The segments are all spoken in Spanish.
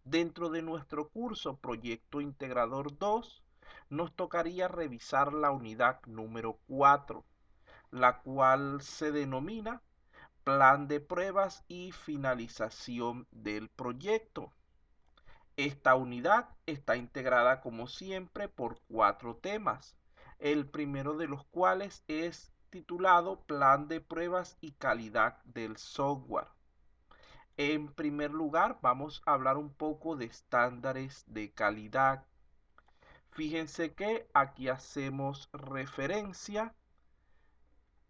Dentro de nuestro curso Proyecto Integrador 2, nos tocaría revisar la unidad número 4, la cual se denomina Plan de pruebas y finalización del proyecto. Esta unidad está integrada como siempre por 4 temas, el primero de los cuales es titulado Plan de pruebas y calidad del software. En primer lugar, vamos a hablar un poco de estándares de calidad. Fíjense que aquí hacemos referencia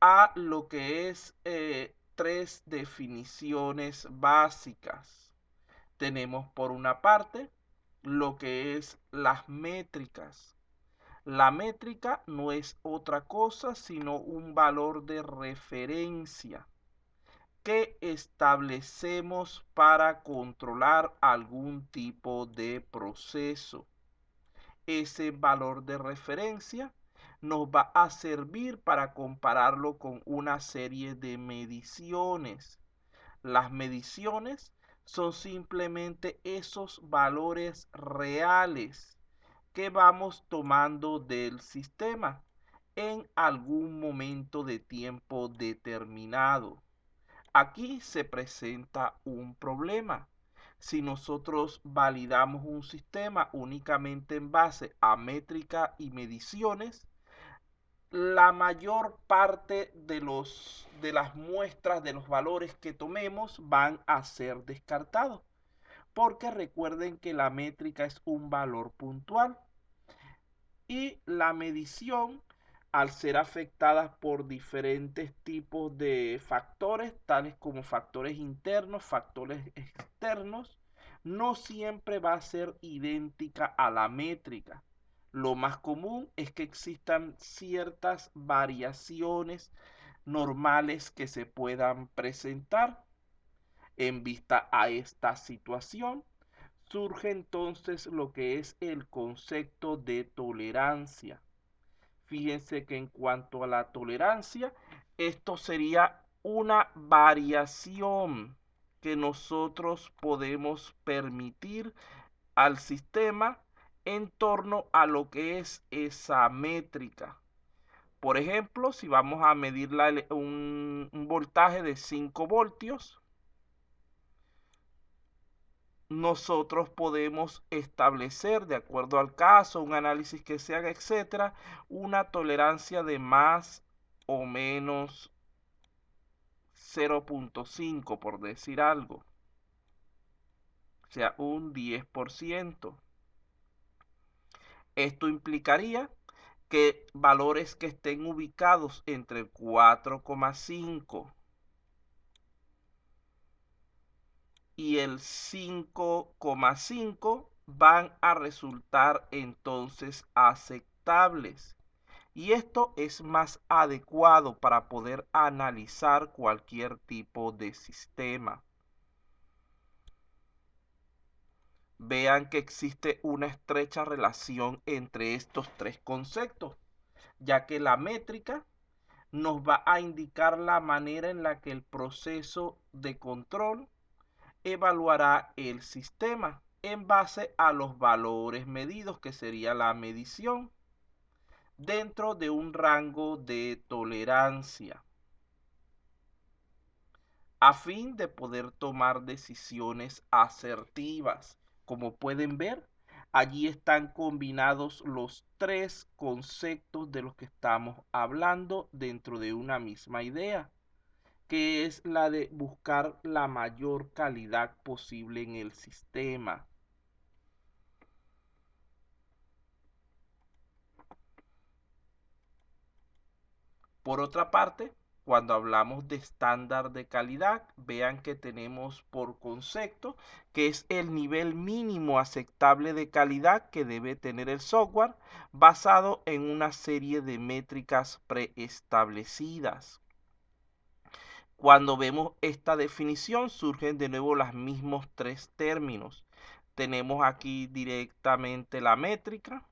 a lo que es tres definiciones básicas. Tenemos por una parte lo que es las métricas. La métrica no es otra cosa sino un valor de referencia que establecemos para controlar algún tipo de proceso. Ese valor de referencia nos va a servir para compararlo con una serie de mediciones. Las mediciones son simplemente esos valores reales que vamos tomando del sistema en algún momento de tiempo determinado. Aquí se presenta un problema. Si nosotros validamos un sistema únicamente en base a métrica y mediciones, la mayor parte de las muestras de los valores que tomemos van a ser descartados, porque recuerden que la métrica es un valor puntual y la medición, al ser afectada por diferentes tipos de factores, tales como factores internos, factores externos, no siempre va a ser idéntica a la métrica. Lo más común es que existan ciertas variaciones normales que se puedan presentar. En vista a esta situación, surge entonces lo que es el concepto de tolerancia. Fíjense que en cuanto a la tolerancia, esto sería una variación que nosotros podemos permitir al sistema en torno a lo que es esa métrica. Por ejemplo, si vamos a medir un voltaje de 5 voltios, nosotros podemos establecer, de acuerdo al caso, un análisis que se haga, etcétera, una tolerancia de más o menos 0.5, por decir algo, o sea, un 10%. Esto implicaría que valores que estén ubicados entre el 4,5 y el 5,5 van a resultar entonces aceptables. Y esto es más adecuado para poder analizar cualquier tipo de sistema. Vean que existe una estrecha relación entre estos tres conceptos, ya que la métrica nos va a indicar la manera en la que el proceso de control evaluará el sistema en base a los valores medidos, que sería la medición, dentro de un rango de tolerancia, a fin de poder tomar decisiones asertivas. Como pueden ver, allí están combinados los tres conceptos de los que estamos hablando dentro de una misma idea, que es la de buscar la mayor calidad posible en el sistema. Por otra parte, cuando hablamos de estándar de calidad, vean que tenemos por concepto que es el nivel mínimo aceptable de calidad que debe tener el software basado en una serie de métricas preestablecidas. Cuando vemos esta definición, surgen de nuevo los mismos tres términos. Tenemos aquí directamente la métrica.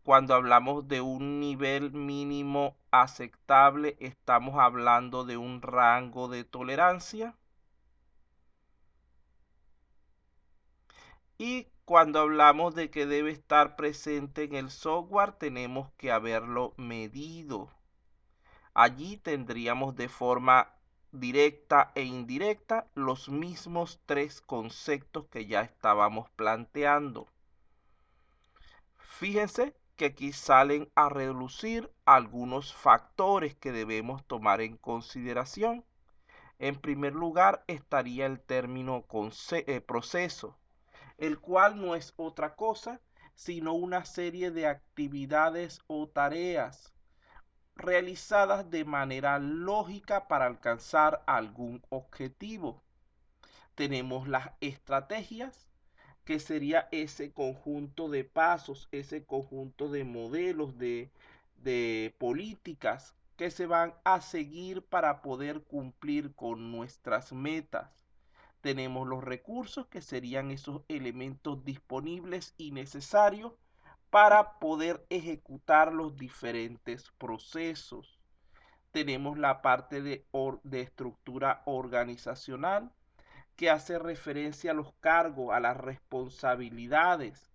Cuando hablamos de un nivel mínimo aceptable, estamos hablando de un rango de tolerancia. Y cuando hablamos de que debe estar presente en el software, tenemos que haberlo medido. Allí tendríamos de forma directa e indirecta los mismos tres conceptos que ya estábamos planteando. Fíjense que aquí salen a relucir algunos factores que debemos tomar en consideración. En primer lugar estaría el término proceso, el cual no es otra cosa sino una serie de actividades o tareas realizadas de manera lógica para alcanzar algún objetivo. Tenemos las estrategias, que sería ese conjunto de pasos, ese conjunto de modelos, de políticas que se van a seguir para poder cumplir con nuestras metas. Tenemos los recursos, que serían esos elementos disponibles y necesarios para poder ejecutar los diferentes procesos. Tenemos la parte de estructura organizacional, que hace referencia a los cargos, a las responsabilidades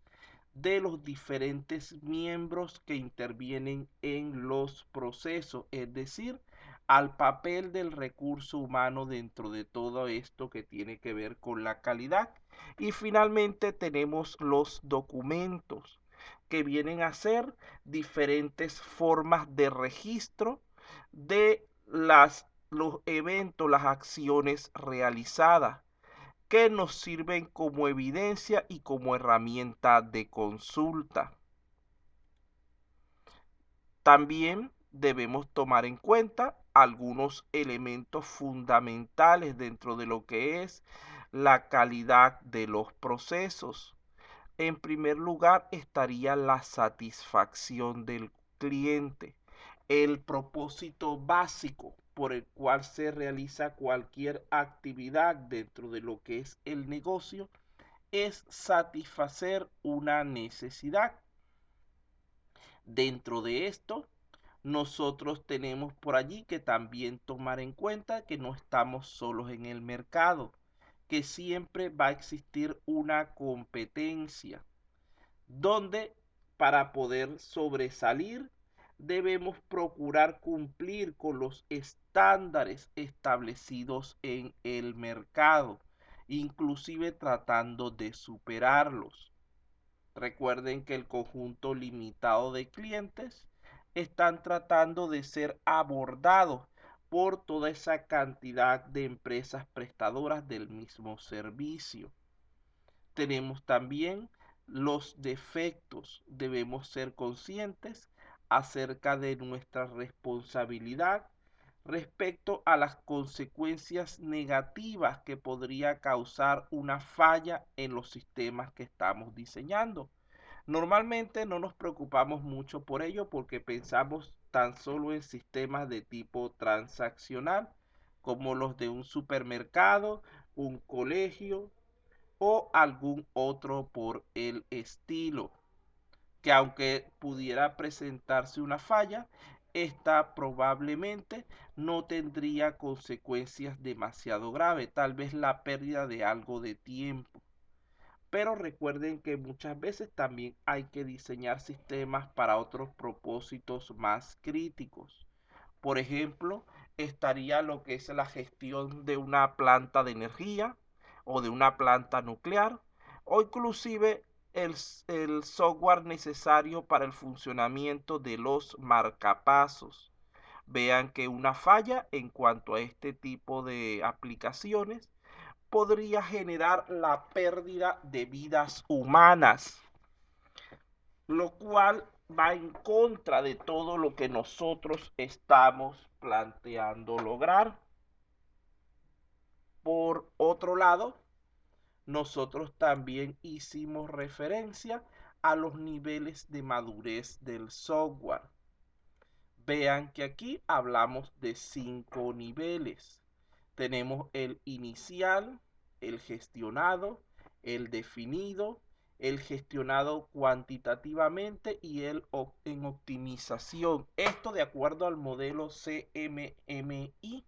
de los diferentes miembros que intervienen en los procesos, es decir, al papel del recurso humano dentro de todo esto que tiene que ver con la calidad. Y finalmente tenemos los documentos, que vienen a ser diferentes formas de registro de los eventos, las acciones realizadas, que nos sirven como evidencia y como herramienta de consulta. También debemos tomar en cuenta algunos elementos fundamentales dentro de lo que es la calidad de los procesos. En primer lugar estaría la satisfacción del cliente, el propósito básico por el cual se realiza cualquier actividad dentro de lo que es el negocio, es satisfacer una necesidad. Dentro de esto, nosotros tenemos por allí que también tomar en cuenta que no estamos solos en el mercado, que siempre va a existir una competencia, donde para poder sobresalir debemos procurar cumplir con los estándares establecidos en el mercado, inclusive tratando de superarlos. Recuerden que el conjunto limitado de clientes están tratando de ser abordados por toda esa cantidad de empresas prestadoras del mismo servicio. Tenemos también los defectos. Debemos ser conscientes acerca de nuestra responsabilidad respecto a las consecuencias negativas que podría causar una falla en los sistemas que estamos diseñando. Normalmente no nos preocupamos mucho por ello porque pensamos tan solo en sistemas de tipo transaccional, como los de un supermercado, un colegio o algún otro por el estilo, que aunque pudiera presentarse una falla, esta probablemente no tendría consecuencias demasiado graves, tal vez la pérdida de algo de tiempo. Pero recuerden que muchas veces también hay que diseñar sistemas para otros propósitos más críticos. Por ejemplo, estaría lo que es la gestión de una planta de energía o de una planta nuclear, o inclusive el software necesario para el funcionamiento de los marcapasos. Vean que una falla en cuanto a este tipo de aplicaciones podría generar la pérdida de vidas humanas, lo cual va en contra de todo lo que nosotros estamos planteando lograr. Por otro lado, nosotros también hicimos referencia a los niveles de madurez del software. Vean que aquí hablamos de 5 niveles. Tenemos el inicial, el gestionado, el definido, el gestionado cuantitativamente y el en optimización. Esto de acuerdo al modelo CMMI.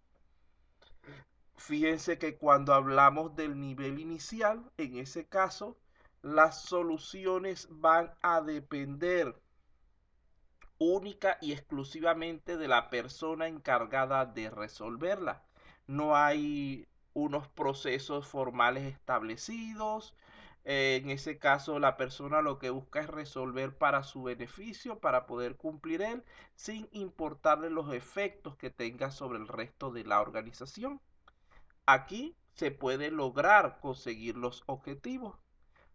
Fíjense que cuando hablamos del nivel inicial, en ese caso, las soluciones van a depender única y exclusivamente de la persona encargada de resolverla. No hay unos procesos formales establecidos. En ese caso, la persona lo que busca es resolver para su beneficio, para poder cumplir él, sin importarle los efectos que tenga sobre el resto de la organización. Aquí se puede lograr conseguir los objetivos,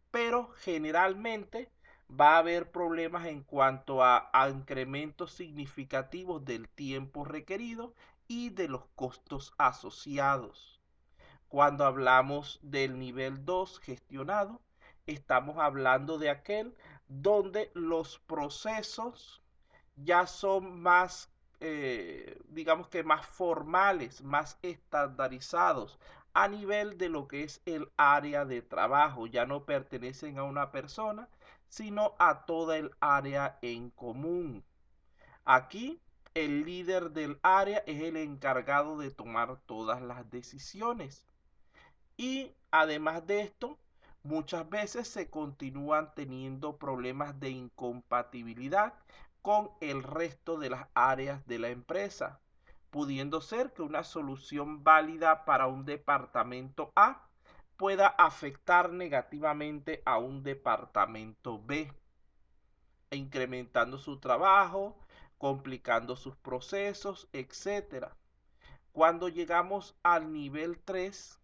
pero generalmente va a haber problemas en cuanto a incrementos significativos del tiempo requerido y de los costos asociados. Cuando hablamos del nivel 2 gestionado, estamos hablando de aquel donde los procesos ya son más, digamos que más formales, más estandarizados a nivel de lo que es el área de trabajo. Ya no pertenecen a una persona, sino a toda el área en común. Aquí el líder del área es el encargado de tomar todas las decisiones. Y además de esto, muchas veces se continúan teniendo problemas de incompatibilidad con el resto de las áreas de la empresa, pudiendo ser que una solución válida para un departamento A pueda afectar negativamente a un departamento B, incrementando su trabajo, complicando sus procesos, etcétera. Cuando llegamos al nivel 3,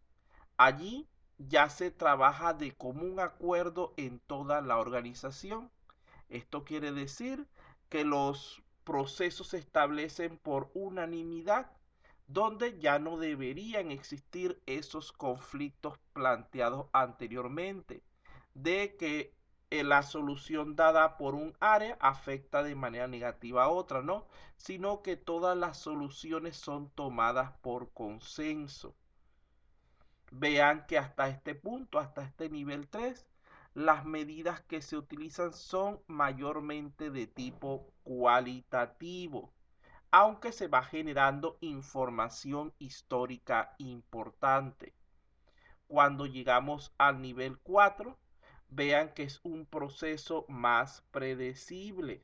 allí ya se trabaja de común acuerdo en toda la organización. Esto quiere decir que los procesos se establecen por unanimidad, donde ya no deberían existir esos conflictos planteados anteriormente, de que la solución dada por un área afecta de manera negativa a otra, ¿no? Sino que todas las soluciones son tomadas por consenso. Vean que hasta este punto, hasta este nivel 3, las medidas que se utilizan son mayormente de tipo cualitativo, aunque se va generando información histórica importante. Cuando llegamos al nivel 4, vean que es un proceso más predecible,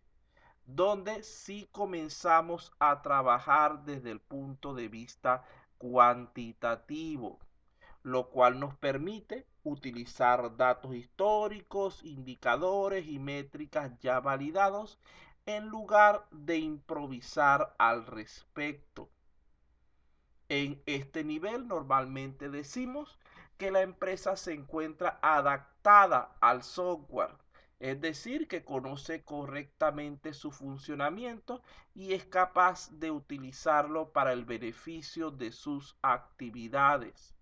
donde sí comenzamos a trabajar desde el punto de vista cuantitativo, lo cual nos permite utilizar datos históricos, indicadores y métricas ya validados en lugar de improvisar al respecto. En este nivel normalmente decimos que la empresa se encuentra adaptada al software, es decir, que conoce correctamente su funcionamiento y es capaz de utilizarlo para el beneficio de sus actividades.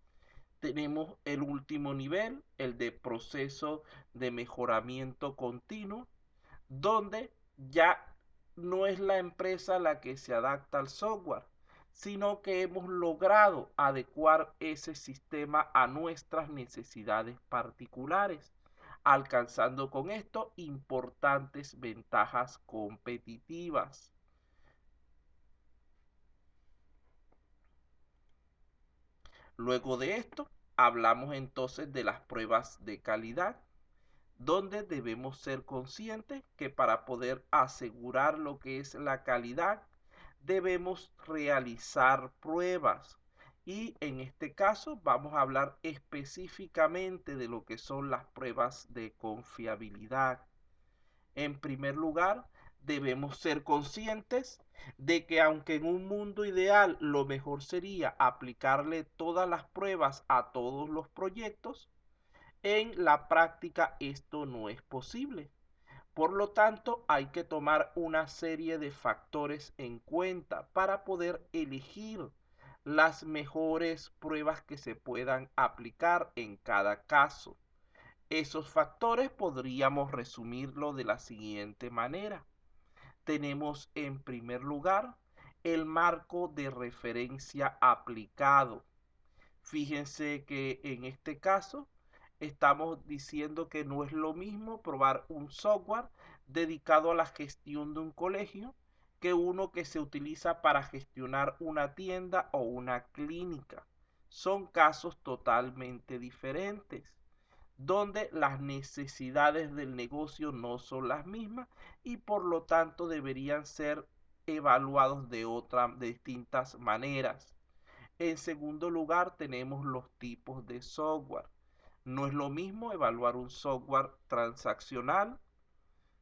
Tenemos el último nivel, el de proceso de mejoramiento continuo, donde ya no es la empresa la que se adapta al software, sino que hemos logrado adecuar ese sistema a nuestras necesidades particulares, alcanzando con esto importantes ventajas competitivas. Luego de esto, hablamos entonces de las pruebas de calidad, donde debemos ser conscientes que para poder asegurar lo que es la calidad, debemos realizar pruebas. Y en este caso vamos a hablar específicamente de lo que son las pruebas de confiabilidad. En primer lugar, debemos ser conscientes de que aunque en un mundo ideal lo mejor sería aplicarle todas las pruebas a todos los proyectos, en la práctica esto no es posible. Por lo tanto, hay que tomar una serie de factores en cuenta para poder elegir las mejores pruebas que se puedan aplicar en cada caso. Esos factores podríamos resumirlo de la siguiente manera. Tenemos en primer lugar el marco de referencia aplicado. Fíjense que en este caso estamos diciendo que no es lo mismo probar un software dedicado a la gestión de un colegio que uno que se utiliza para gestionar una tienda o una clínica. Son casos totalmente diferentes. donde las necesidades del negocio no son las mismas y por lo tanto deberían ser evaluados de distintas maneras. En segundo lugar, tenemos los tipos de software. No es lo mismo evaluar un software transaccional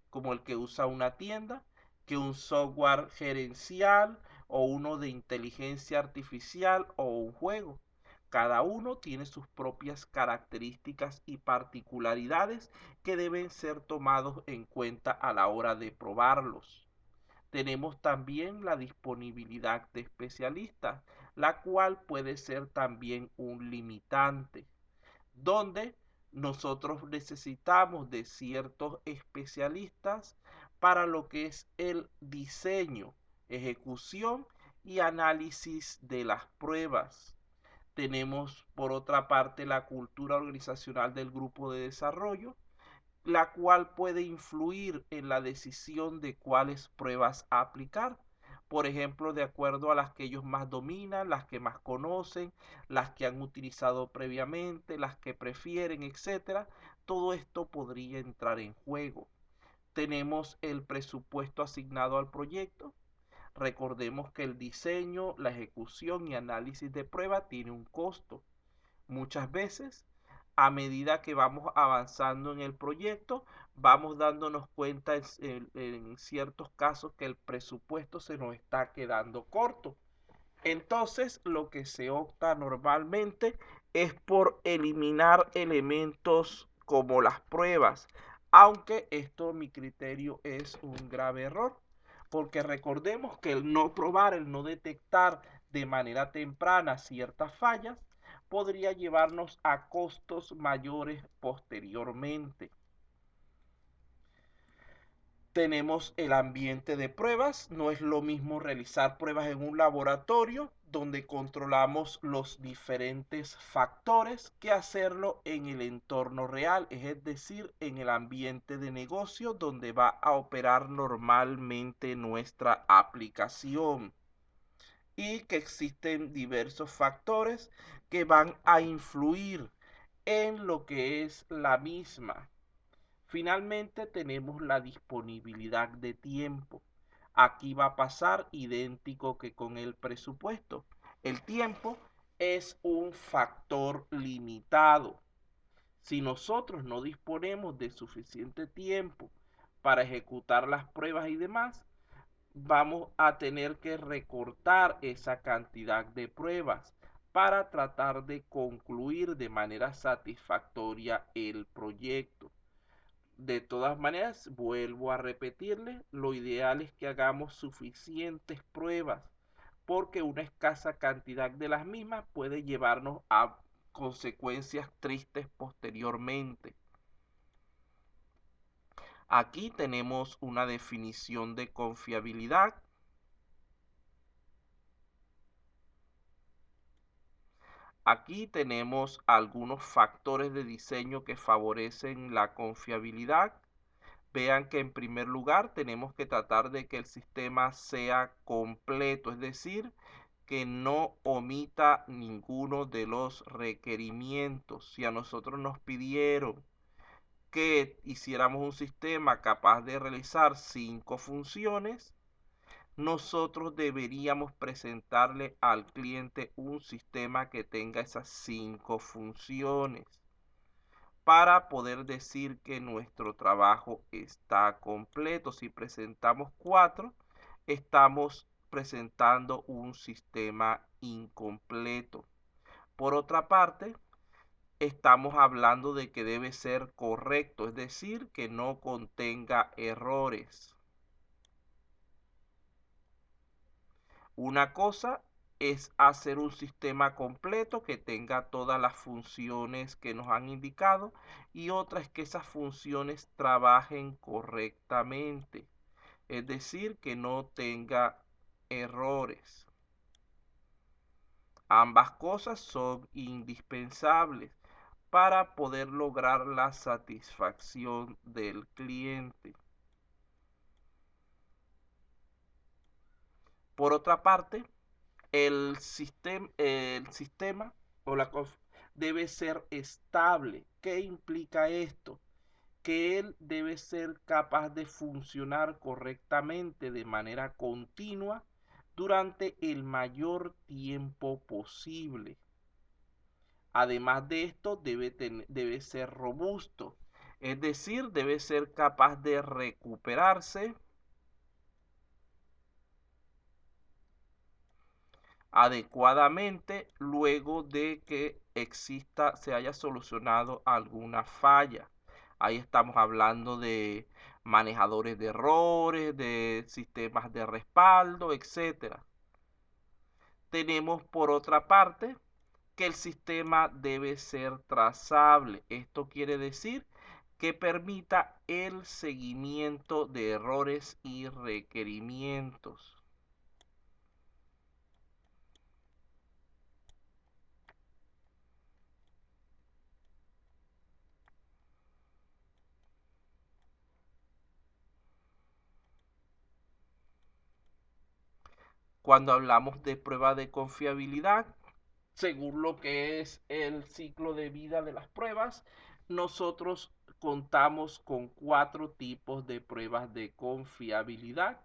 como el que usa una tienda que un software gerencial o uno de inteligencia artificial o un juego. Cada uno tiene sus propias características y particularidades que deben ser tomados en cuenta a la hora de probarlos. Tenemos también la disponibilidad de especialistas, la cual puede ser también un limitante, donde nosotros necesitamos de ciertos especialistas para lo que es el diseño, ejecución y análisis de las pruebas. Tenemos por otra parte la cultura organizacional del grupo de desarrollo, la cual puede influir en la decisión de cuáles pruebas aplicar. Por ejemplo, de acuerdo a las que ellos más dominan, las que más conocen, las que han utilizado previamente, las que prefieren, etcétera. Todo esto podría entrar en juego. Tenemos el presupuesto asignado al proyecto. Recordemos que el diseño, la ejecución y análisis de prueba tiene un costo. Muchas veces, a medida que vamos avanzando en el proyecto, vamos dándonos cuenta en ciertos casos que el presupuesto se nos está quedando corto. Entonces, lo que se opta normalmente es por eliminar elementos como las pruebas, aunque esto, mi criterio, es un grave error, porque recordemos que el no probar, el no detectar de manera temprana ciertas fallas, podría llevarnos a costos mayores posteriormente. Tenemos el ambiente de pruebas. No es lo mismo realizar pruebas en un laboratorio donde controlamos los diferentes factores que hacerlo en el entorno real, es decir, en el ambiente de negocio donde va a operar normalmente nuestra aplicación, y que existen diversos factores que van a influir en lo que es la misma. Finalmente tenemos la disponibilidad de tiempo. Aquí va a pasar idéntico que con el presupuesto. El tiempo es un factor limitado. Si nosotros no disponemos de suficiente tiempo para ejecutar las pruebas y demás, vamos a tener que recortar esa cantidad de pruebas para tratar de concluir de manera satisfactoria el proyecto. De todas maneras, vuelvo a repetirle, lo ideal es que hagamos suficientes pruebas, porque una escasa cantidad de las mismas puede llevarnos a consecuencias tristes posteriormente. Aquí tenemos una definición de confiabilidad. Aquí tenemos algunos factores de diseño que favorecen la confiabilidad. Vean que en primer lugar tenemos que tratar de que el sistema sea completo, es decir, que no omita ninguno de los requerimientos. Si a nosotros nos pidieron que hiciéramos un sistema capaz de realizar 5 funciones, nosotros deberíamos presentarle al cliente un sistema que tenga esas 5 funciones para poder decir que nuestro trabajo está completo. Si presentamos 4, estamos presentando un sistema incompleto. Por otra parte, estamos hablando de que debe ser correcto, es decir, que no contenga errores. Una cosa es hacer un sistema completo que tenga todas las funciones que nos han indicado, y otra es que esas funciones trabajen correctamente, es decir, que no tenga errores. Ambas cosas son indispensables para poder lograr la satisfacción del cliente. Por otra parte, el sistema o debe ser estable. ¿Qué implica esto? Que él debe ser capaz de funcionar correctamente de manera continua durante el mayor tiempo posible. Además de esto, debe ser robusto, es decir, debe ser capaz de recuperarse adecuadamente luego de que se haya solucionado alguna falla. Ahí estamos hablando de manejadores de errores, de sistemas de respaldo, etcétera. Tenemos por otra parte que el sistema debe ser trazable. Esto quiere decir que permita el seguimiento de errores y requerimientos. Cuando hablamos de prueba de confiabilidad, según lo que es el ciclo de vida de las pruebas, nosotros contamos con 4 tipos de pruebas de confiabilidad.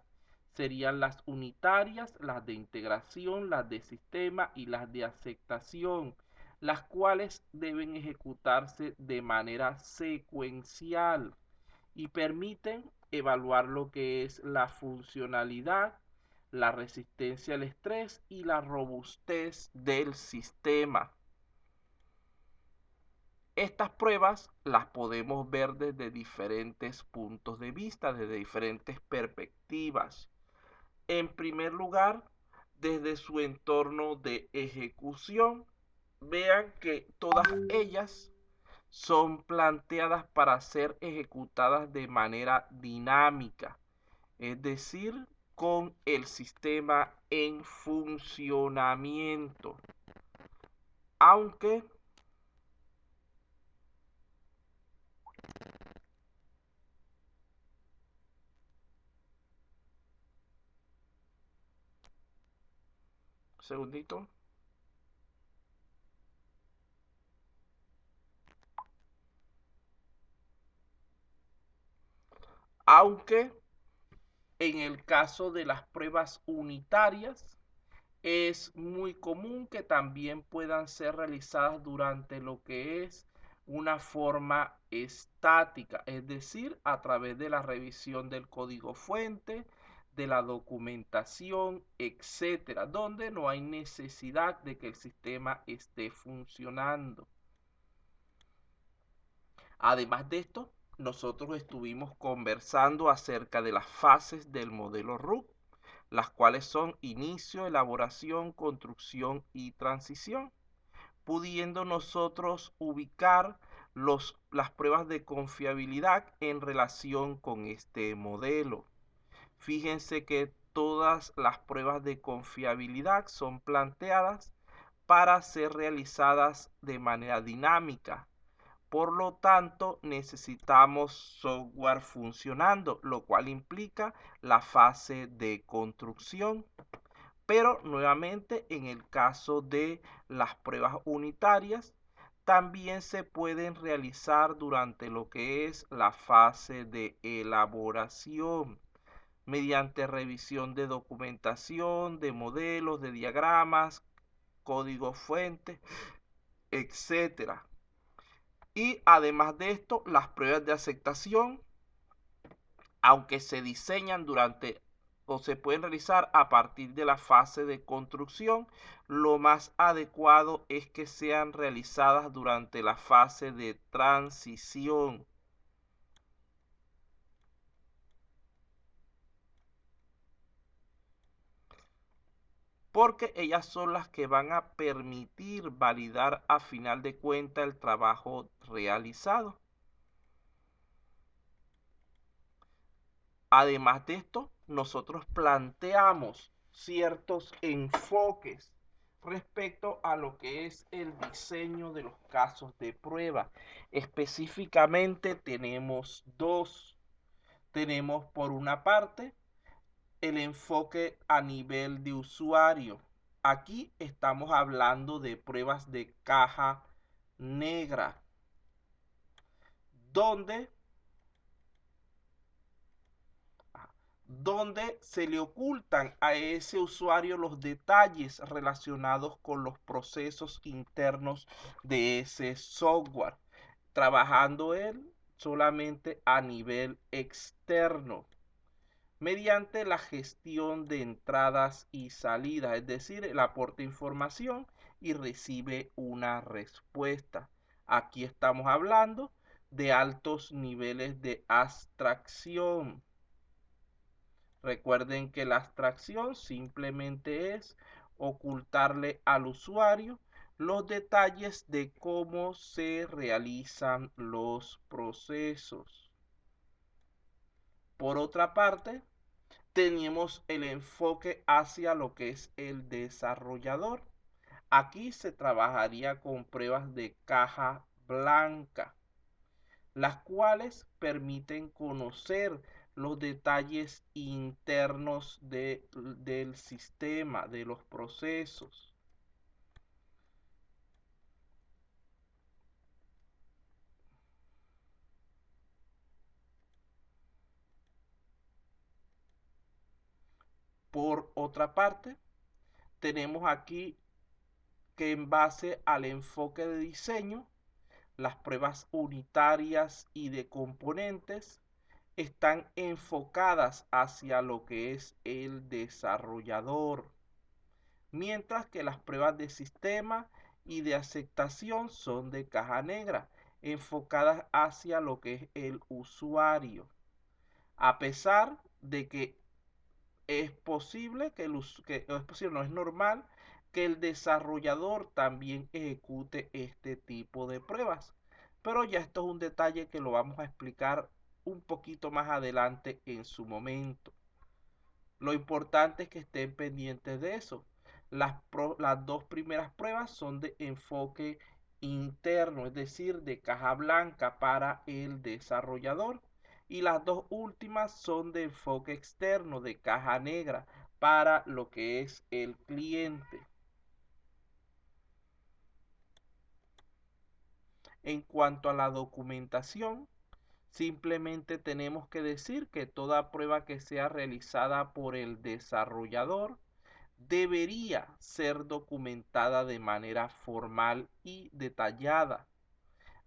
Serían las unitarias, las de integración, las de sistema y las de aceptación, las cuales deben ejecutarse de manera secuencial y permiten evaluar lo que es la funcionalidad, la resistencia al estrés y la robustez del sistema. Estas pruebas las podemos ver desde diferentes puntos de vista, desde diferentes perspectivas. En primer lugar, desde su entorno de ejecución, vean que todas ellas son planteadas para ser ejecutadas de manera dinámica, es decir, con el sistema en funcionamiento. Aunque segundito. Aunque en el caso de las pruebas unitarias es muy común que también puedan ser realizadas durante lo que es una forma estática, es decir, a través de la revisión del código fuente, de la documentación, etcétera, donde no hay necesidad de que el sistema esté funcionando. Además de esto, nosotros estuvimos conversando acerca de las fases del modelo RUP, las cuales son inicio, elaboración, construcción y transición, pudiendo nosotros ubicar las pruebas de confiabilidad en relación con este modelo. Fíjense que todas las pruebas de confiabilidad son planteadas para ser realizadas de manera dinámica. Por lo tanto, necesitamos software funcionando, lo cual implica la fase de construcción. Pero nuevamente, en el caso de las pruebas unitarias, también se pueden realizar durante lo que es la fase de elaboración, mediante revisión de documentación, de modelos, de diagramas, código fuente, etcétera. Y además de esto, las pruebas de aceptación, aunque se diseñan durante o se pueden realizar a partir de la fase de construcción, lo más adecuado es que sean realizadas durante la fase de transición. Porque ellas son las que van a permitir validar a final de cuentas el trabajo realizado. Además de esto, nosotros planteamos ciertos enfoques respecto a lo que es el diseño de los casos de prueba. Específicamente tenemos dos. Tenemos por una parte el enfoque a nivel de usuario. Aquí estamos hablando de pruebas de caja negra, donde, donde se le ocultan a ese usuario los detalles relacionados con los procesos internos de ese software, trabajando él solamente a nivel externo mediante la gestión de entradas y salidas, es decir, él aporta información y recibe una respuesta. Aquí estamos hablando de altos niveles de abstracción. Recuerden que la abstracción simplemente es ocultarle al usuario los detalles de cómo se realizan los procesos. Por otra parte, tenemos el enfoque hacia lo que es el desarrollador. Aquí se trabajaría con pruebas de caja blanca, las cuales permiten conocer los detalles internos del sistema, de los procesos. Por otra parte, tenemos aquí que en base al enfoque de diseño, las pruebas unitarias y de componentes están enfocadas hacia lo que es el desarrollador, mientras que las pruebas de sistema y de aceptación son de caja negra, enfocadas hacia lo que es el usuario. A pesar de que es posible no es normal que el desarrollador también ejecute este tipo de pruebas. Pero ya esto es un detalle que lo vamos a explicar un poquito más adelante en su momento. Lo importante es que estén pendientes de eso. Las dos primeras pruebas son de enfoque interno, es decir, de caja blanca para el desarrollador. Y las dos últimas son de enfoque externo, de caja negra, para lo que es el cliente. En cuanto a la documentación, simplemente tenemos que decir que toda prueba que sea realizada por el desarrollador debería ser documentada de manera formal y detallada,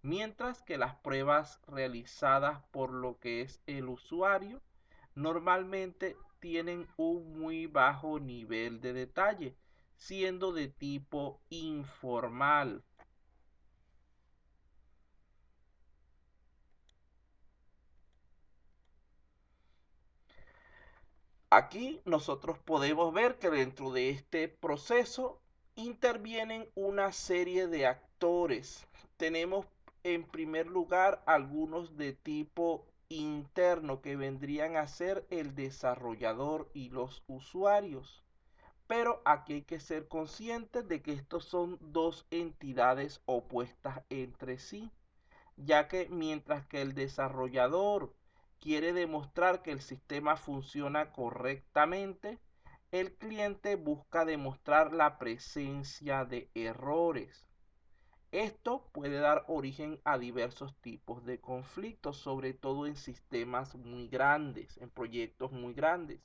mientras que las pruebas realizadas por lo que es el usuario normalmente tienen un muy bajo nivel de detalle, siendo de tipo informal. Aquí nosotros podemos ver que dentro de este proceso intervienen una serie de actores. Tenemos en primer lugar algunos de tipo interno que vendrían a ser el desarrollador y los usuarios. Pero aquí hay que ser conscientes de que estos son dos entidades opuestas entre sí, ya que mientras que el desarrollador quiere demostrar que el sistema funciona correctamente, el cliente busca demostrar la presencia de errores. Esto puede dar origen a diversos tipos de conflictos, sobre todo en sistemas muy grandes, en proyectos muy grandes,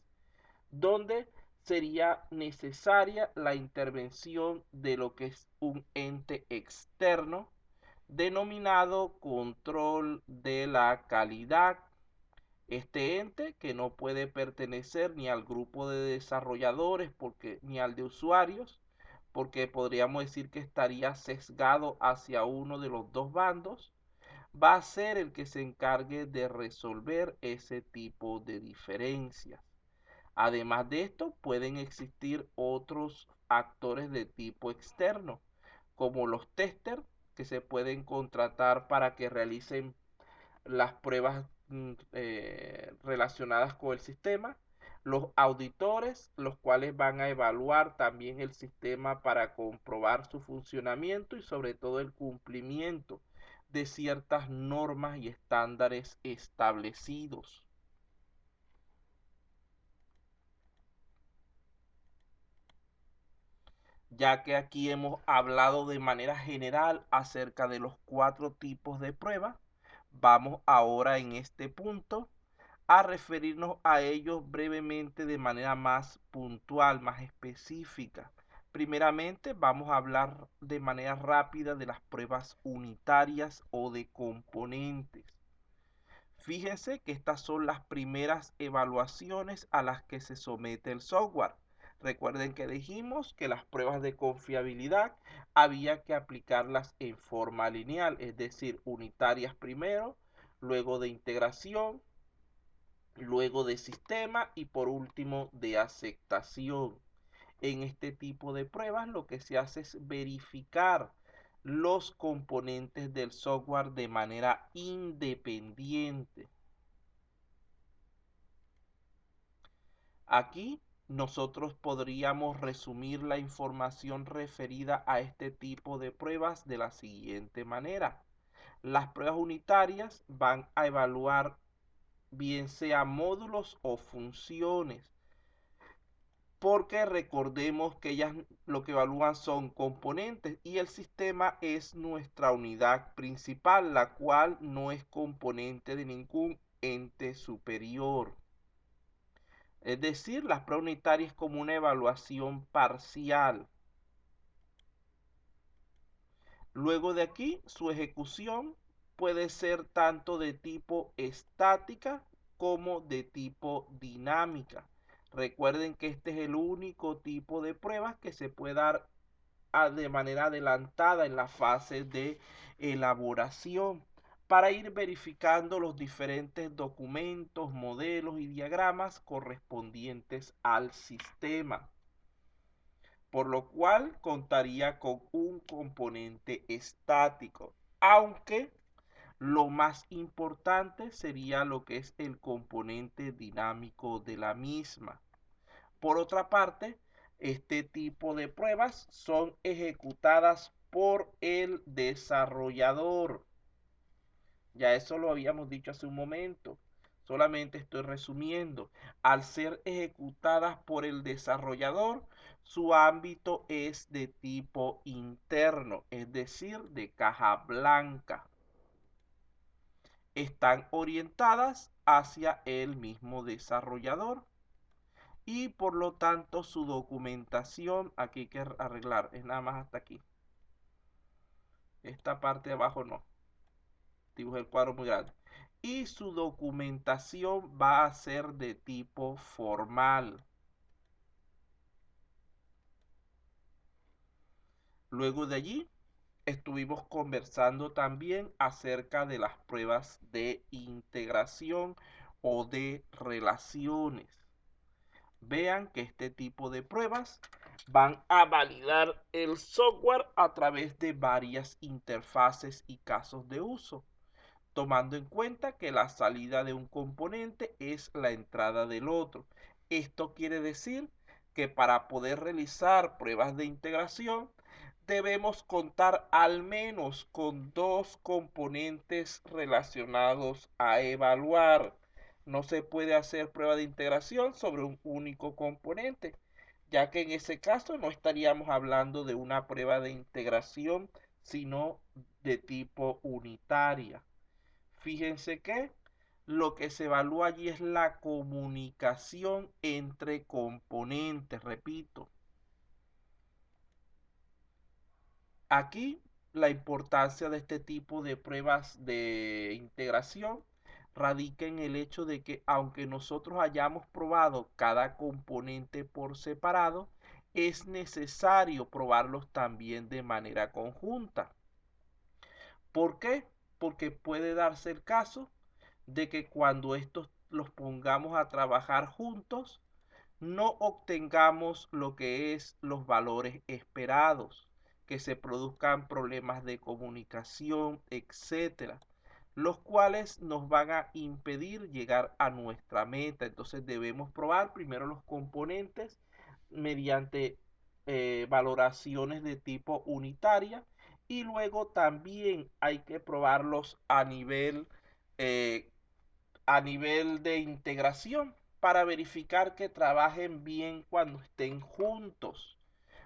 donde sería necesaria la intervención de lo que es un ente externo denominado control de la calidad. Este ente, que no puede pertenecer ni al grupo de desarrolladores ni al de usuarios, porque podríamos decir que estaría sesgado hacia uno de los dos bandos, va a ser el que se encargue de resolver ese tipo de diferencias. Además de esto, pueden existir otros actores de tipo externo, como los testers, que se pueden contratar para que realicen las pruebas relacionadas con el sistema, los auditores, los cuales van a evaluar también el sistema para comprobar su funcionamiento y sobre todo el cumplimiento de ciertas normas y estándares establecidos. Ya que aquí hemos hablado de manera general acerca de los 4 tipos de pruebas, vamos ahora en este punto a referirnos a ellos brevemente de manera más puntual, más específica. Primeramente, vamos a hablar de manera rápida de las pruebas unitarias o de componentes. Fíjense que estas son las primeras evaluaciones a las que se somete el software. Recuerden que dijimos que las pruebas de confiabilidad había que aplicarlas en forma lineal, es decir, unitarias primero, luego de integración, luego de sistema y por último de aceptación. En este tipo de pruebas lo que se hace es verificar los componentes del software de manera independiente. Aquí nosotros podríamos resumir la información referida a este tipo de pruebas de la siguiente manera. Las pruebas unitarias van a evaluar bien sea módulos o funciones, porque recordemos que ellas lo que evalúan son componentes y el sistema es nuestra unidad principal, la cual no es componente de ningún ente superior. Es decir, las pruebas unitarias es como una evaluación parcial. Luego de aquí, su ejecución puede ser tanto de tipo estática como de tipo dinámica. Recuerden que este es el único tipo de pruebas que se puede dar de manera adelantada en la fase de elaboración para ir verificando los diferentes documentos, modelos y diagramas correspondientes al sistema, por lo cual contaría con un componente estático, aunque lo más importante sería lo que es el componente dinámico de la misma. Por otra parte, este tipo de pruebas son ejecutadas por el desarrollador. Ya eso lo habíamos dicho hace un momento. Solamente estoy resumiendo. Al ser ejecutadas por el desarrollador, su ámbito es de tipo interno, es decir, de caja blanca. Están orientadas hacia el mismo desarrollador y por lo tanto su documentación, aquí hay que arreglar, es nada más hasta aquí. Esta parte de abajo no, dibujé el cuadro muy grande. Y su documentación va a ser de tipo formal. Luego de allí estuvimos conversando también acerca de las pruebas de integración o de relaciones. Vean que este tipo de pruebas van a validar el software a través de varias interfaces y casos de uso, tomando en cuenta que la salida de un componente es la entrada del otro. Esto quiere decir que para poder realizar pruebas de integración debemos contar al menos con 2 componentes relacionados a evaluar. No se puede hacer prueba de integración sobre un único componente, ya que en ese caso no estaríamos hablando de una prueba de integración, sino de tipo unitaria. Fíjense que lo que se evalúa allí es la comunicación entre componentes, repito. Aquí la importancia de este tipo de pruebas de integración radica en el hecho de que aunque nosotros hayamos probado cada componente por separado, es necesario probarlos también de manera conjunta. ¿Por qué? Porque puede darse el caso de que cuando estos los pongamos a trabajar juntos, no obtengamos lo que es los valores esperados, que se produzcan problemas de comunicación, etcétera, los cuales nos van a impedir llegar a nuestra meta. Entonces debemos probar primero los componentes mediante valoraciones de tipo unitaria y luego también hay que probarlos eh, a nivel de integración para verificar que trabajen bien cuando estén juntos.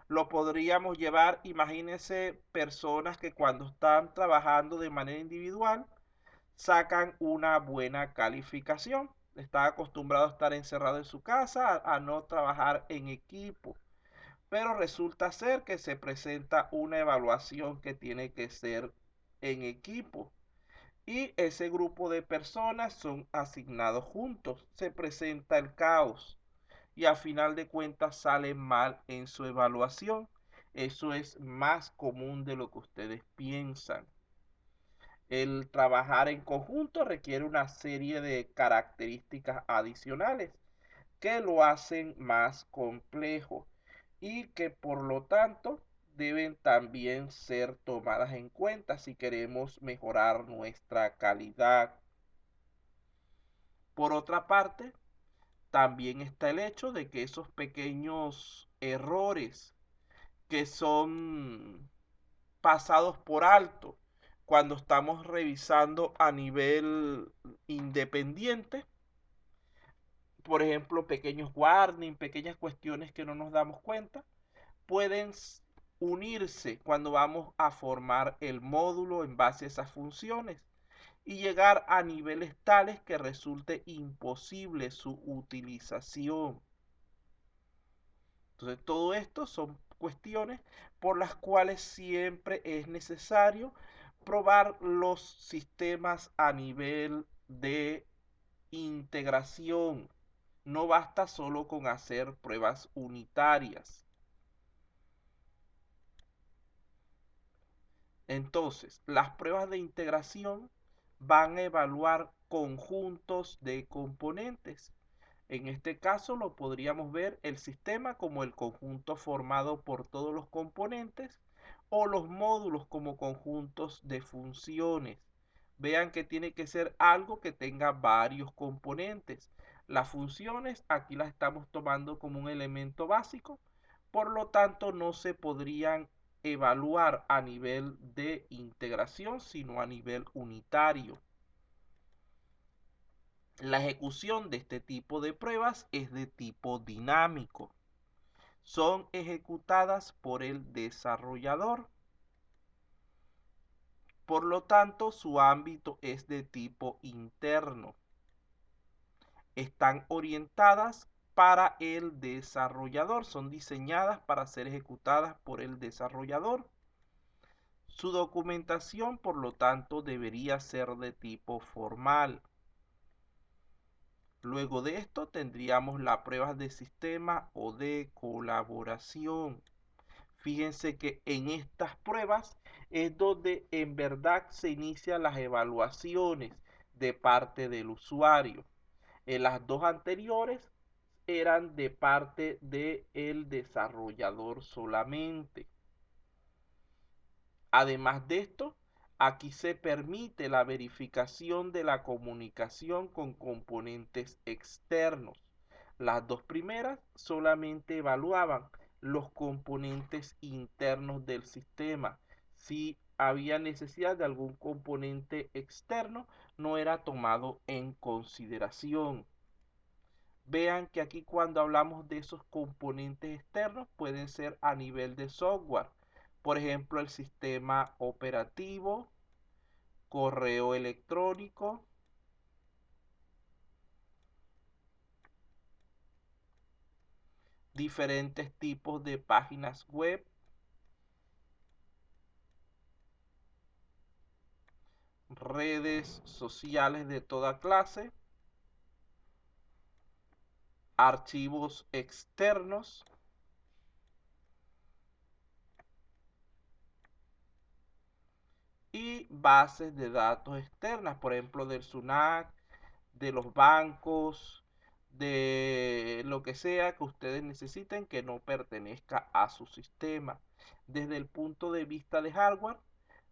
Lo podríamos llevar, imagínense, personas que cuando están trabajando de manera individual sacan una buena calificación. Está acostumbrado a estar encerrado en su casa, a no trabajar en equipo. Pero resulta ser que se presenta una evaluación que tiene que ser en equipo. Y ese grupo de personas son asignados juntos. Se presenta el caos y a final de cuentas sale mal en su evaluación. Eso es más común de lo que ustedes piensan. El trabajar en conjunto requiere una serie de características adicionales que lo hacen más complejo y que por lo tanto deben también ser tomadas en cuenta si queremos mejorar nuestra calidad. Por otra parte, también está el hecho de que esos pequeños errores que son pasados por alto cuando estamos revisando a nivel independiente, por ejemplo, pequeños warnings, pequeñas cuestiones que no nos damos cuenta, pueden unirse cuando vamos a formar el módulo en base a esas funciones y llegar a niveles tales que resulte imposible su utilización. Entonces, todo esto son cuestiones por las cuales siempre es necesario probar los sistemas a nivel de integración. No basta solo con hacer pruebas unitarias. Entonces, las pruebas de integración van a evaluar conjuntos de componentes. En este caso lo podríamos ver el sistema como el conjunto formado por todos los componentes o los módulos como conjuntos de funciones. Vean que tiene que ser algo que tenga varios componentes. Las funciones aquí las estamos tomando como un elemento básico, por lo tanto no se podrían evaluar a nivel de integración, sino a nivel unitario. La ejecución de este tipo de pruebas es de tipo dinámico. Son ejecutadas por el desarrollador. Por lo tanto, su ámbito es de tipo interno. Están orientadas para el desarrollador, son diseñadas para ser ejecutadas por el desarrollador. Su documentación, por lo tanto, debería ser de tipo formal. Luego de esto tendríamos las pruebas de sistema o de colaboración. Fíjense que en estas pruebas es donde en verdad se inician las evaluaciones de parte del usuario. En las dos anteriores eran de parte del desarrollador solamente. Además de esto, aquí se permite la verificación de la comunicación con componentes externos. Las dos primeras solamente evaluaban los componentes internos del sistema. Si había necesidad de algún componente externo, no era tomado en consideración. Vean que aquí cuando hablamos de esos componentes externos pueden ser a nivel de software. Por ejemplo, el sistema operativo, correo electrónico, diferentes tipos de páginas web, redes sociales de toda clase, archivos externos, y bases de datos externas, por ejemplo, del SUNAT, de los bancos, de lo que sea que ustedes necesiten que no pertenezca a su sistema. Desde el punto de vista de hardware,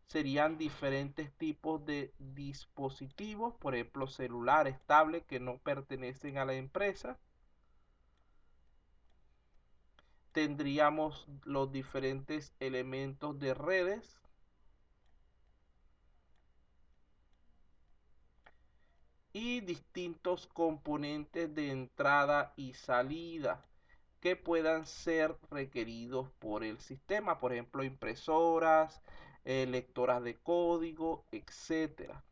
serían diferentes tipos de dispositivos, por ejemplo, celulares, tablets que no pertenecen a la empresa. Tendríamos los diferentes elementos de redes y distintos componentes de entrada y salida que puedan ser requeridos por el sistema, por ejemplo, impresoras, lectoras de código, etcétera.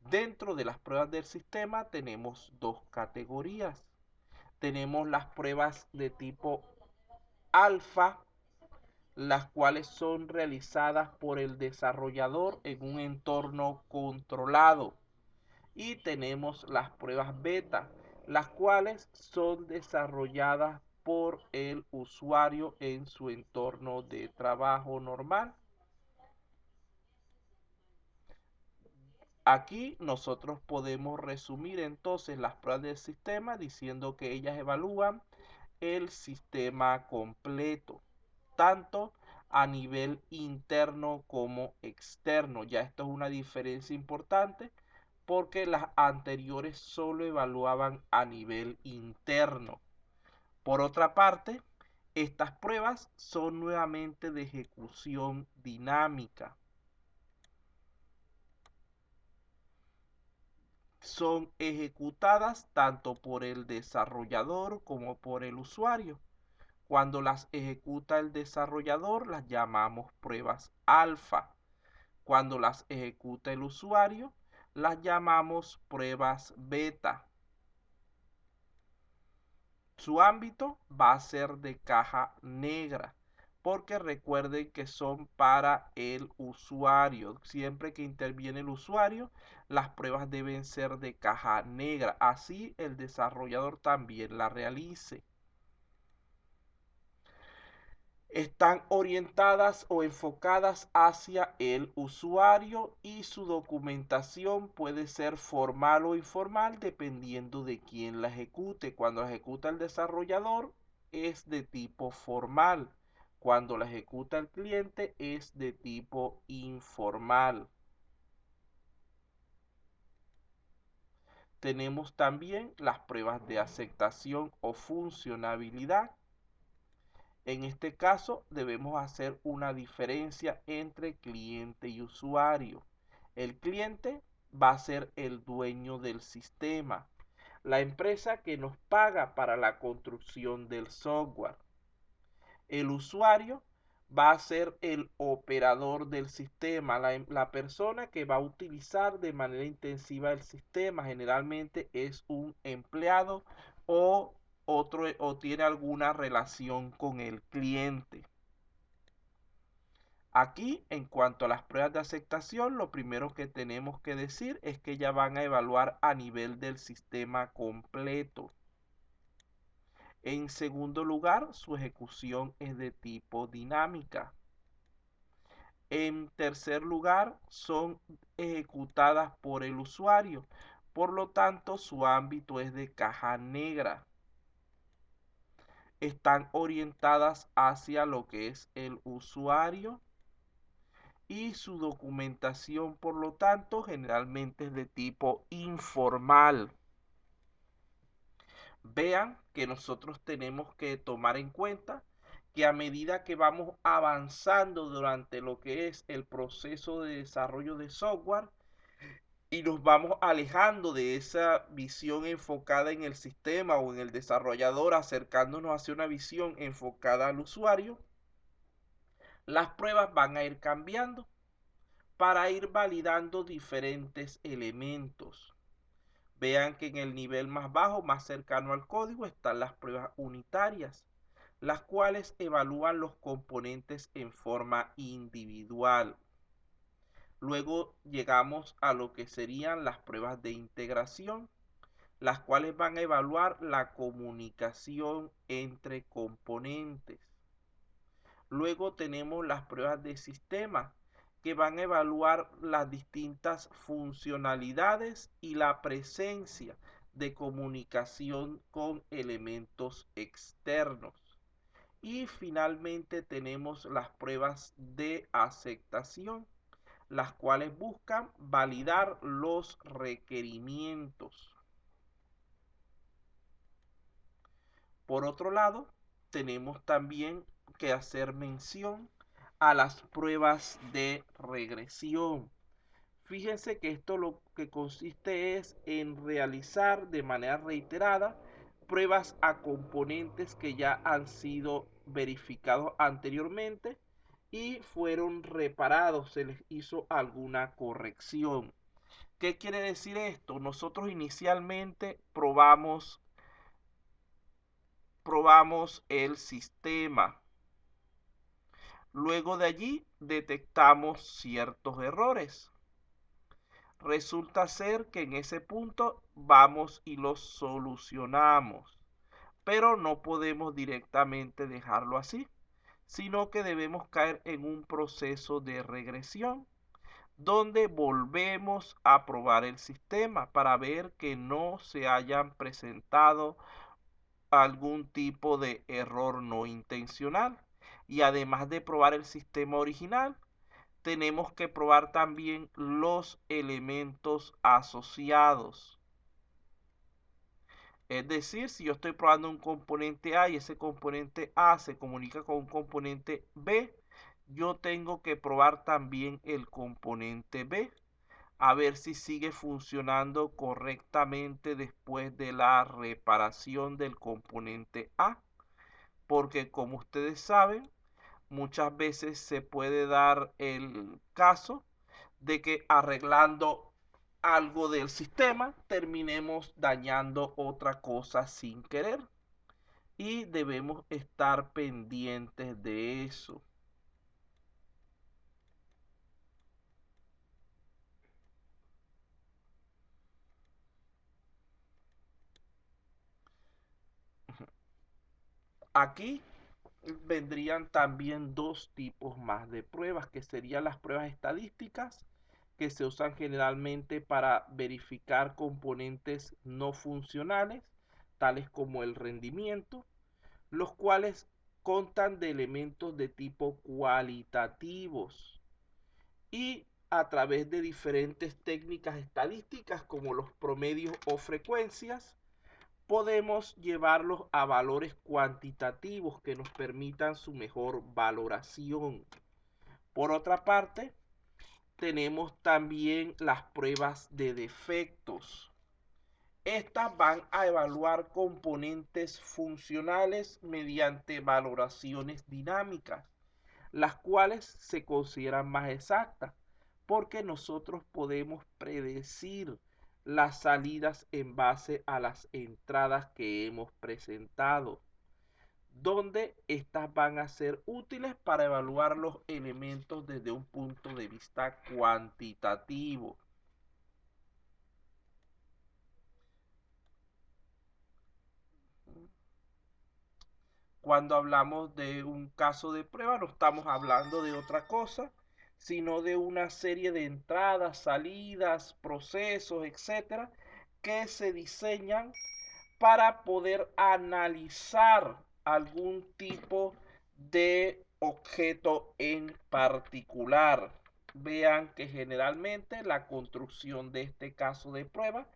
Dentro de las pruebas del sistema tenemos dos categorías. Tenemos las pruebas de tipo alfa, las cuales son realizadas por el desarrollador en un entorno controlado. Y tenemos las pruebas beta, las cuales son desarrolladas por el usuario en su entorno de trabajo normal. Aquí nosotros podemos resumir entonces las pruebas del sistema diciendo que ellas evalúan el sistema completo, tanto a nivel interno como externo. Ya esto es una diferencia importante porque las anteriores solo evaluaban a nivel interno. Por otra parte, estas pruebas son nuevamente de ejecución dinámica. Son ejecutadas tanto por el desarrollador como por el usuario. Cuando las ejecuta el desarrollador, las llamamos pruebas alfa. Cuando las ejecuta el usuario, las llamamos pruebas beta. Su ámbito va a ser de caja negra, porque recuerden que son para el usuario. Siempre que interviene el usuario, las pruebas deben ser de caja negra. Así el desarrollador también la realice. Están orientadas o enfocadas hacia el usuario y su documentación puede ser formal o informal dependiendo de quién la ejecute. Cuando la ejecuta el desarrollador es de tipo formal. Cuando la ejecuta el cliente es de tipo informal. Tenemos también las pruebas de aceptación o funcionabilidad. En este caso debemos hacer una diferencia entre cliente y usuario. El cliente va a ser el dueño del sistema, la empresa que nos paga para la construcción del software. El usuario va a ser el operador del sistema, la persona que va a utilizar de manera intensiva el sistema. Generalmente es un empleado o o tiene alguna relación con el cliente. Aquí, en cuanto a las pruebas de aceptación, lo primero que tenemos que decir es que ya van a evaluar a nivel del sistema completo. En segundo lugar, su ejecución es de tipo dinámica. En tercer lugar, son ejecutadas por el usuario. Por lo tanto, su ámbito es de caja negra. Están orientadas hacia lo que es el usuario y su documentación, por lo tanto, generalmente es de tipo informal. Vean que nosotros tenemos que tomar en cuenta que a medida que vamos avanzando durante lo que es el proceso de desarrollo de software y nos vamos alejando de esa visión enfocada en el sistema o en el desarrollador, acercándonos hacia una visión enfocada al usuario, las pruebas van a ir cambiando para ir validando diferentes elementos. Vean que en el nivel más bajo, más cercano al código, están las pruebas unitarias, las cuales evalúan los componentes en forma individual. Luego llegamos a lo que serían las pruebas de integración, las cuales van a evaluar la comunicación entre componentes. Luego tenemos las pruebas de sistema, que van a evaluar las distintas funcionalidades y la presencia de comunicación con elementos externos. Y finalmente tenemos las pruebas de aceptación, las cuales buscan validar los requerimientos. Por otro lado, tenemos también que hacer mención a las pruebas de regresión. Fíjense que esto lo que consiste es en realizar de manera reiterada pruebas a componentes que ya han sido verificados anteriormente y fueron reparados, se les hizo alguna corrección. ¿Qué quiere decir esto? Nosotros inicialmente probamos el sistema. Luego de allí detectamos ciertos errores. Resulta ser que en ese punto vamos y los solucionamos, pero no podemos directamente dejarlo así, sino que debemos caer en un proceso de regresión donde volvemos a probar el sistema para ver que no se hayan presentado algún tipo de error no intencional. Y además de probar el sistema original, tenemos que probar también los elementos asociados. Es decir, si yo estoy probando un componente A y ese componente A se comunica con un componente B, yo tengo que probar también el componente B, a ver si sigue funcionando correctamente después de la reparación del componente A, porque como ustedes saben, muchas veces se puede dar el caso de que arreglando algo del sistema terminemos dañando otra cosa sin querer y debemos estar pendientes de eso. Aquí vendrían también dos tipos más de pruebas, que serían las pruebas estadísticas, que se usan generalmente para verificar componentes no funcionales, tales como el rendimiento, los cuales constan de elementos de tipo cualitativos y a través de diferentes técnicas estadísticas como los promedios o frecuencias, podemos llevarlos a valores cuantitativos que nos permitan su mejor valoración. Por otra parte, tenemos también las pruebas de defectos. Estas van a evaluar componentes funcionales mediante valoraciones dinámicas, las cuales se consideran más exactas porque nosotros podemos predecir las salidas en base a las entradas que hemos presentado, donde estas van a ser útiles para evaluar los elementos desde un punto de vista cuantitativo. Cuando hablamos de un caso de prueba, no estamos hablando de otra cosa, sino de una serie de entradas, salidas, procesos, etcétera, que se diseñan para poder analizar algún tipo de objeto en particular. Vean que generalmente la construcción de este caso de prueba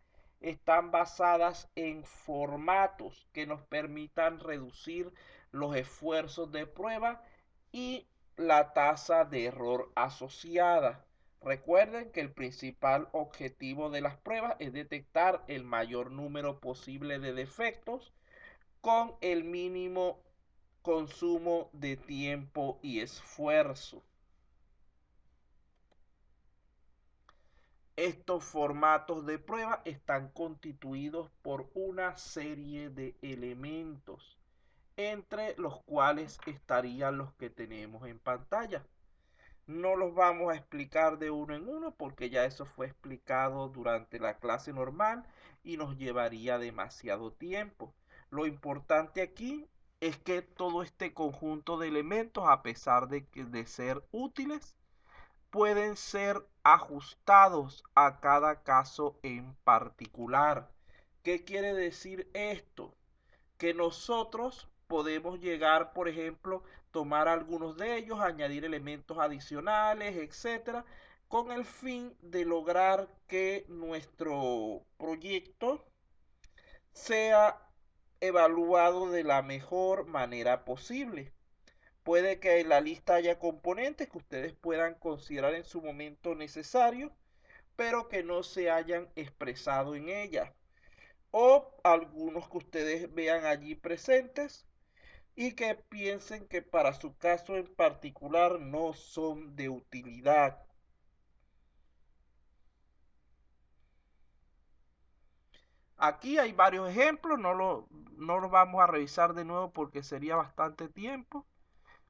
están basadas en formatos que nos permitan reducir los esfuerzos de prueba y la tasa de error asociada. Recuerden que el principal objetivo de las pruebas es detectar el mayor número posible de defectos con el mínimo consumo de tiempo y esfuerzo. Estos formatos de prueba están constituidos por una serie de elementos, entre los cuales estarían los que tenemos en pantalla. No los vamos a explicar de uno en uno porque ya eso fue explicado durante la clase normal y nos llevaría demasiado tiempo. Lo importante aquí es que todo este conjunto de elementos, a pesar de ser útiles, pueden ser ajustados a cada caso en particular. ¿Qué quiere decir esto? Que nosotros podemos llegar, por ejemplo, tomar algunos de ellos, añadir elementos adicionales, etcétera, con el fin de lograr que nuestro proyecto sea evaluado de la mejor manera posible. Puede que en la lista haya componentes que ustedes puedan considerar en su momento necesarios, pero que no se hayan expresado en ella, o algunos que ustedes vean allí presentes y que piensen que para su caso en particular no son de utilidad. Aquí hay varios ejemplos, no los vamos a revisar de nuevo porque sería bastante tiempo.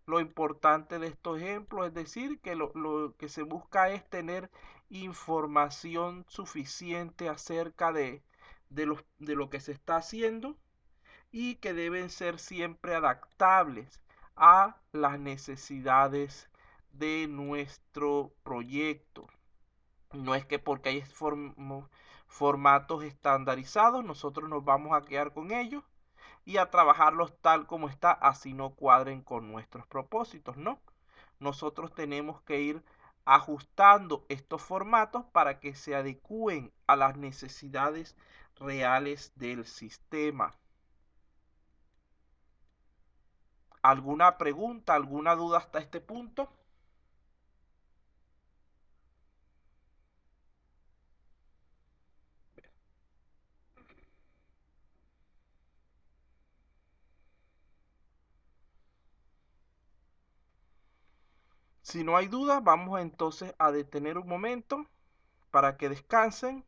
Lo importante de estos ejemplos es decir que lo que se busca es tener información suficiente acerca de lo que se está haciendo y que deben ser siempre adaptables a las necesidades de nuestro proyecto. No es que porque hay formatos estandarizados nosotros nos vamos a quedar con ellos y a trabajarlos tal como está, así no cuadren con nuestros propósitos, ¿no? Nosotros tenemos que ir ajustando estos formatos para que se adecúen a las necesidades reales del sistema. ¿Alguna pregunta, alguna duda hasta este punto? Si no hay duda, vamos entonces a detener un momento para que descansen